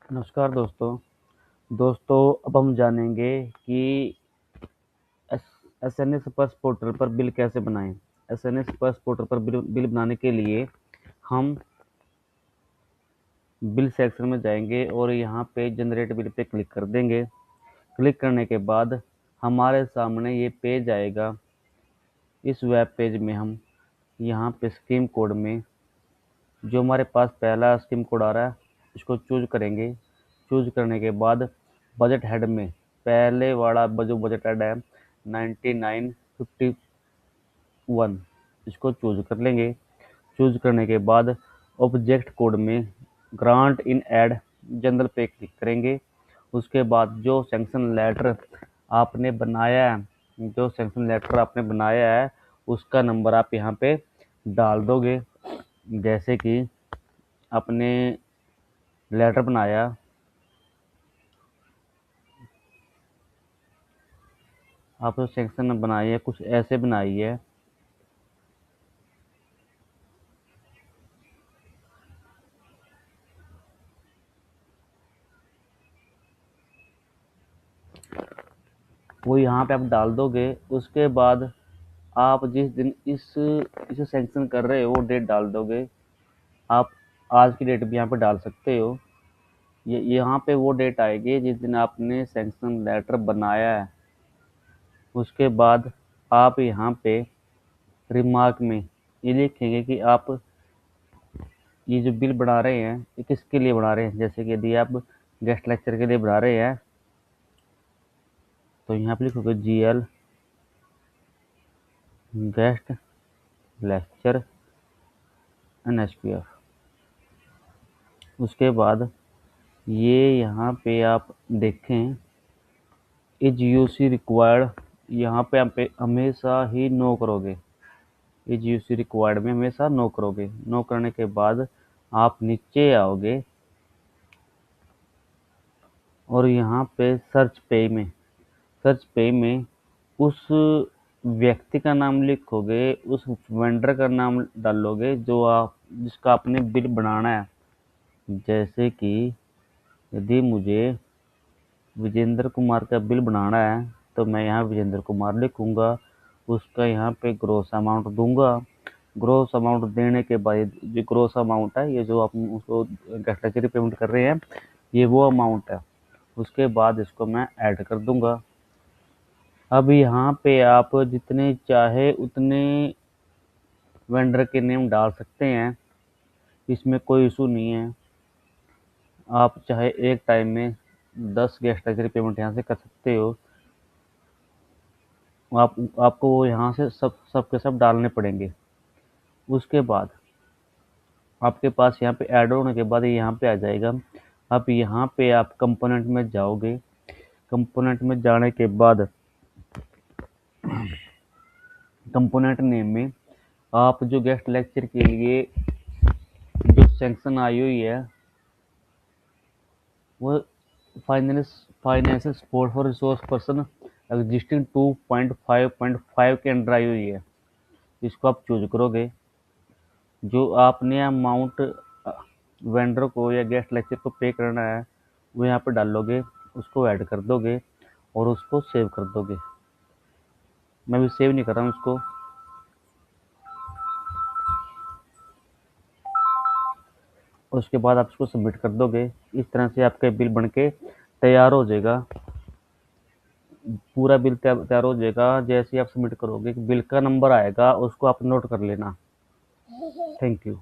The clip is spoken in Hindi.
नमस्कार दोस्तों। अब हम जानेंगे कि एस एस एन एस पर्स पोर्टल पर बिल कैसे बनाएं। एस एन एस पर्स पोर्टल पर बिल बनाने के लिए हम बिल सेक्शन में जाएंगे और यहाँ पे जनरेट बिल पे क्लिक कर देंगे। क्लिक करने के बाद हमारे सामने ये पेज आएगा। इस वेब पेज में हम यहाँ पे स्कीम कोड में जो हमारे पास पहला स्कीम कोड आ रहा है इसको चूज करेंगे। चूज करने के बाद बजट हेड में पहले वाला जो बजट हेड है 9951 इसको चूज कर लेंगे। चूज करने के बाद ऑब्जेक्ट कोड में ग्रांट इन एड जनरल पे क्लिक करेंगे। उसके बाद जो सैंक्शन लेटर आपने बनाया है उसका नंबर आप यहाँ पे डाल दोगे। जैसे कि आपने लेटर बनाया आपने सेक्शन बनाई है कुछ ऐसे बनाई है। वो यहाँ पे आप डाल दोगे। उसके बाद आप जिस दिन इसे सेंक्शन कर रहे हो वो डेट डाल दोगे। आप आज की डेट भी यहाँ पे डाल सकते हो। ये यहाँ पे वो डेट आएगी जिस दिन आपने सेंक्शन लेटर बनाया है। उसके बाद आप यहाँ पे रिमार्क में ये लिखेंगे कि आप ये जो बिल बना रहे हैं ये किसके लिए बना रहे हैं। जैसे कि यदि आप गेस्ट लेक्चर के लिए बना रहे हैं तो यहाँ पे लिखोगे GL गेस्ट लेक्चर NSPF। उसके बाद ये यहाँ पे आप देखें इज यूसी रिक्वायर्ड, यहाँ पे आप हमेशा ही नो करोगे। इज यूसी रिक्वायर्ड में हमेशा नो करोगे। नो करने के बाद आप नीचे आओगे और यहाँ पे सर्च पे में उस व्यक्ति का नाम लिखोगे, उस वेंडर का नाम डालोगे जिसका आपने बिल बनाना है। जैसे कि यदि मुझे विजेंद्र कुमार का बिल बनाना है तो मैं यहाँ विजेंद्र कुमार लिखूंगा। उसका यहाँ पे ग्रोस अमाउंट दूंगा। ग्रोस अमाउंट देने के बाद जो ग्रोस अमाउंट है ये जो आप उसको गेस्ट लेक्चर पेमेंट कर रहे हैं ये वो अमाउंट है। उसके बाद इसको मैं ऐड कर दूंगा। अब यहाँ पे आप जितने चाहे उतने वेंडर के नेम डाल सकते हैं, इसमें कोई इशू नहीं है। आप चाहे एक टाइम में 10 गेस्ट लेक्चर पेमेंट यहाँ से कर सकते हो। आपको वो यहाँ से सब के सब डालने पड़ेंगे। उसके बाद आपके पास यहाँ पे ऐड होने के बाद ये यहाँ पे आ जाएगा। अब यहाँ पे आप कंपोनेंट में जाओगे। कंपोनेंट में जाने के बाद कंपोनेंट नेम में आप जो गेस्ट लेक्चर के लिए जो सैंक्शन आई हुई है वो financial support for resource person existing 2.5.5 के अंडर आई हुई है। इसको आप चूज करोगे। जो आपने अमाउंट वेंडर को या गेस्ट लेक्चर को पे करना है वो यहाँ पे डालोगे, उसको ऐड कर दोगे और उसको सेव कर दोगे। मैं भी सेव नहीं कर रहा हूँ इसको। उसके बाद आप इसको सबमिट कर दोगे। इस तरह से आपका बिल बनके तैयार हो जाएगा। पूरा बिल तैयार हो जाएगा। जैसे ही आप सबमिट करोगे बिल का नंबर आएगा उसको आप नोट कर लेना। Thank you.